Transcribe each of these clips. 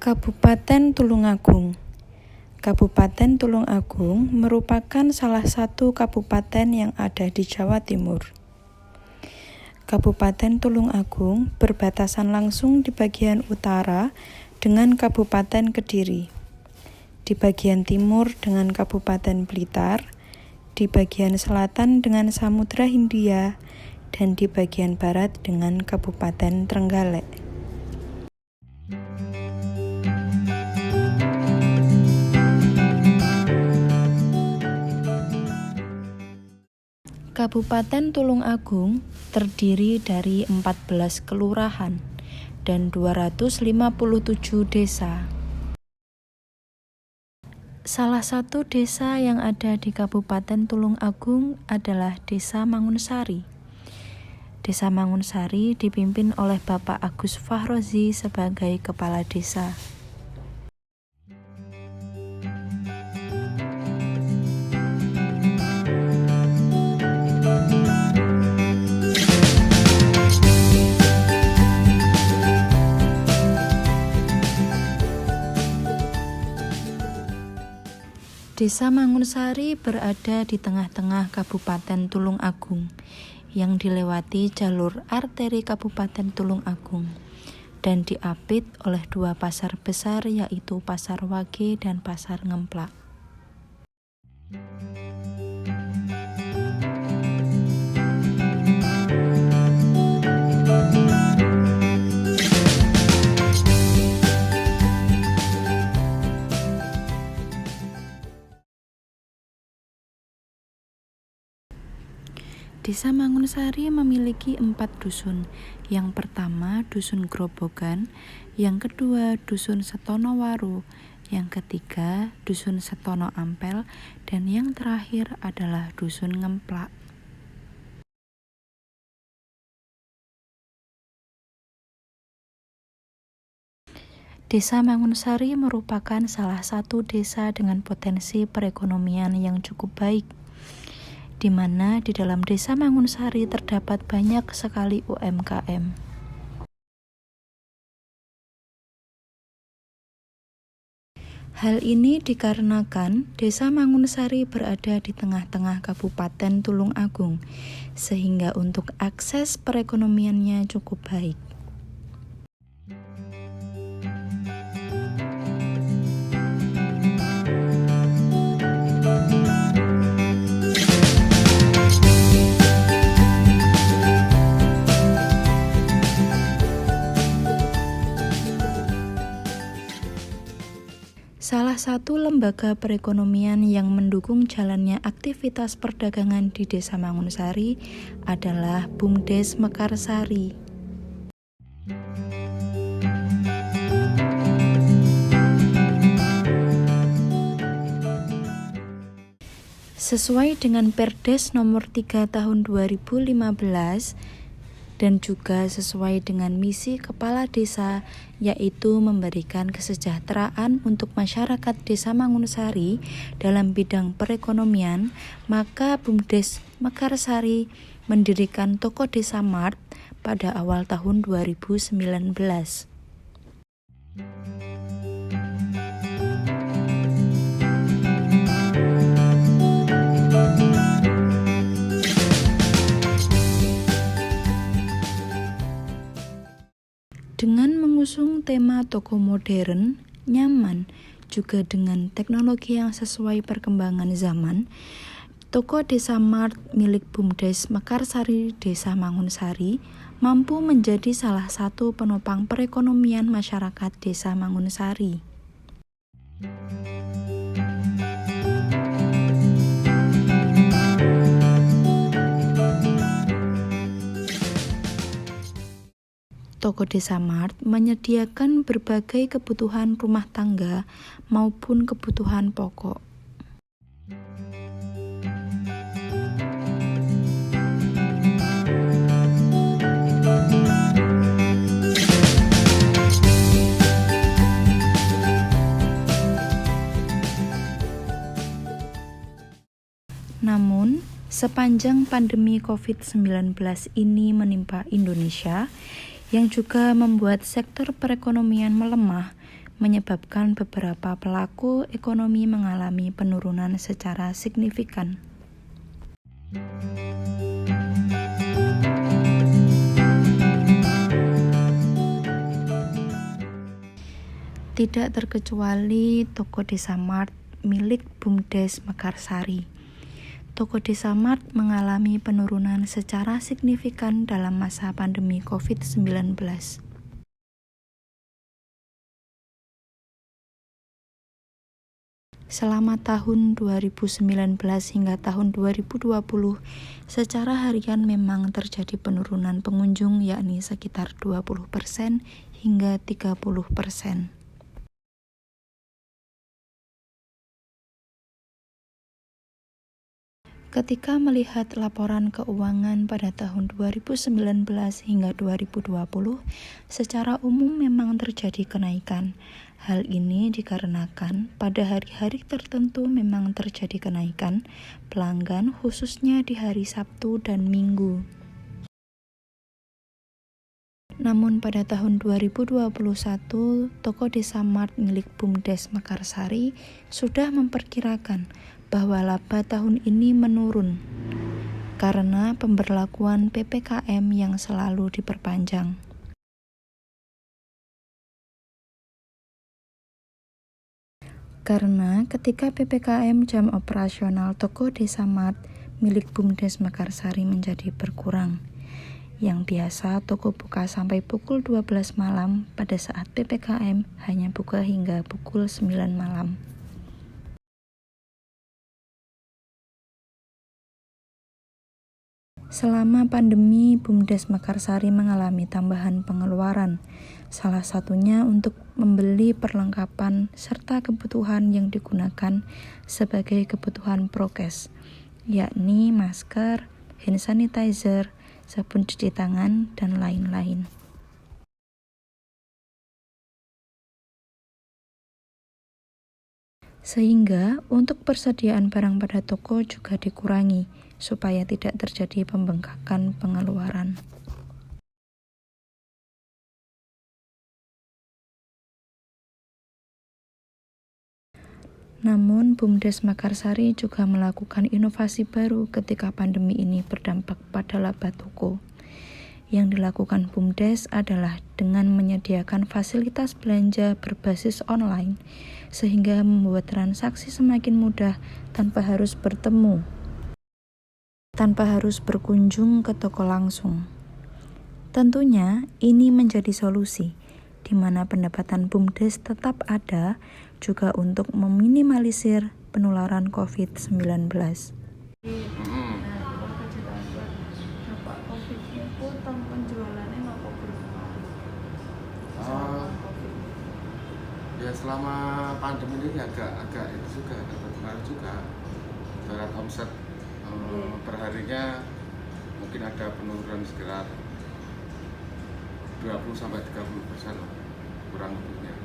Kabupaten Tulungagung. Kabupaten Tulungagung merupakan salah satu kabupaten yang ada di Jawa Timur. Kabupaten Tulungagung berbatasan langsung di bagian utara dengan Kabupaten Kediri, di bagian timur dengan Kabupaten Blitar, di bagian selatan dengan Samudra Hindia, dan di bagian barat dengan Kabupaten Trenggalek. Kabupaten Tulungagung terdiri dari 14 kelurahan dan 257 desa. Salah satu desa yang ada di Kabupaten Tulungagung adalah Desa Mangunsari. Desa Mangunsari dipimpin oleh Bapak Agus Fahrozi sebagai kepala desa. Desa Mangunsari berada di tengah-tengah Kabupaten Tulungagung yang dilewati jalur arteri Kabupaten Tulungagung dan diapit oleh dua pasar besar yaitu Pasar Wage dan Pasar Ngemplak. Desa Mangunsari memiliki 4 dusun. Yang pertama Dusun Grobogan, yang kedua Dusun Setonowaru, yang ketiga Dusun Setono Ampel, dan yang terakhir adalah Dusun Ngemplak. Desa Mangunsari merupakan salah satu desa dengan potensi perekonomian yang cukup baik, di mana di dalam Desa Mangunsari terdapat banyak sekali UMKM. Hal ini dikarenakan Desa Mangunsari berada di tengah-tengah Kabupaten Tulungagung, sehingga untuk akses perekonomiannya cukup baik. Salah satu lembaga perekonomian yang mendukung jalannya aktivitas perdagangan di Desa Mangunsari adalah BUMDes Mekarsari. Sesuai dengan Perdes nomor 3 tahun 2015 dan juga sesuai dengan misi kepala desa, yaitu memberikan kesejahteraan untuk masyarakat Desa Mangunsari dalam bidang perekonomian, maka BUMDes Mekarsari mendirikan Toko Desa Mart pada awal tahun 2019. Dengan mengusung tema toko modern, nyaman, juga dengan teknologi yang sesuai perkembangan zaman, Toko Desa Mart milik BUMDes Mekarsari Desa Mangunsari mampu menjadi salah satu penopang perekonomian masyarakat Desa Mangunsari. Toko Desa Mart menyediakan berbagai kebutuhan rumah tangga maupun kebutuhan pokok. Namun, sepanjang pandemi COVID-19 ini menimpa Indonesia, yang juga membuat sektor perekonomian melemah, menyebabkan beberapa pelaku ekonomi mengalami penurunan secara signifikan. Tidak terkecuali toko Desa Mart milik BUMDes Mekarsari. Toko Desa Mart mengalami penurunan secara signifikan dalam masa pandemi COVID-19. Selama tahun 2019 hingga tahun 2020, secara harian memang terjadi penurunan pengunjung yakni sekitar 20% hingga 30%. Ketika melihat laporan keuangan pada tahun 2019 hingga 2020, secara umum memang terjadi kenaikan. Hal ini dikarenakan pada hari-hari tertentu memang terjadi kenaikan pelanggan khususnya di hari Sabtu dan Minggu. Namun pada tahun 2021, toko Desa Mart milik BUMDes Mekarsari sudah memperkirakan bahwa laba tahun ini menurun karena pemberlakuan PPKM yang selalu diperpanjang. Karena ketika PPKM jam operasional toko Desa Mart milik BUMDes Mekarsari menjadi berkurang. Yang biasa toko buka sampai pukul 12 malam, pada saat PPKM hanya buka hingga pukul 9 malam. Selama pandemi, BUMDes Mekarsari mengalami tambahan pengeluaran, salah satunya untuk membeli perlengkapan serta kebutuhan yang digunakan sebagai kebutuhan prokes, yakni masker, hand sanitizer, sabun cuci tangan, dan lain-lain. Sehingga untuk persediaan barang pada toko juga dikurangi, supaya tidak terjadi pembengkakan pengeluaran. Namun, BUMDes Mekarsari juga melakukan inovasi baru ketika pandemi ini berdampak pada laba toko. Yang dilakukan BUMDes adalah dengan menyediakan fasilitas belanja berbasis online, sehingga membuat transaksi semakin mudah tanpa harus berkunjung ke toko langsung. Tentunya ini menjadi solusi, di mana pendapatan BUMDes tetap ada juga untuk meminimalisir penularan COVID-19. Ya selama pandemi ini agak itu juga agak berpengaruh juga. Terhadap omset perharinya mungkin ada penurunan sekitar 20-30% kurang lebihnya.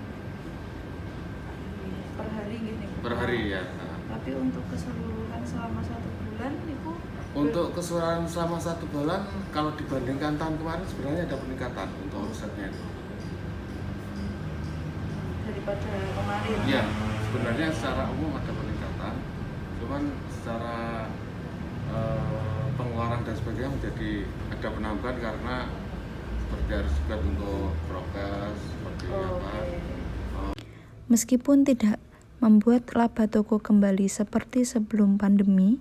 Per hari gini? Per hari ya. Tapi untuk keseluruhan selama 1 bulan itu? Untuk keseluruhan selama 1 bulan, kalau dibandingkan tahun kemarin sebenarnya ada peningkatan untuk omsetnya. Daripada kemarin? Iya, sebenarnya secara umum ada peningkatan, cuman secara pengeluaran dan sebagainya menjadi ada penambahan karena seperti harus buat untuk prokes seperti apa. Meskipun tidak membuat laba toko kembali seperti sebelum pandemi,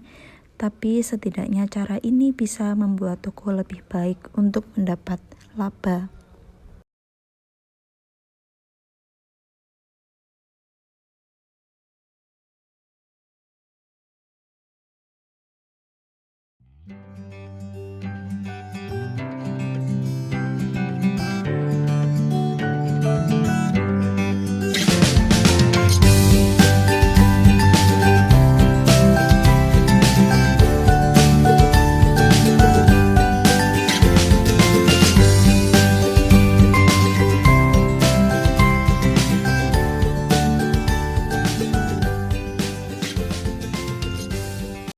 tapi setidaknya cara ini bisa membuat toko lebih baik untuk mendapat laba.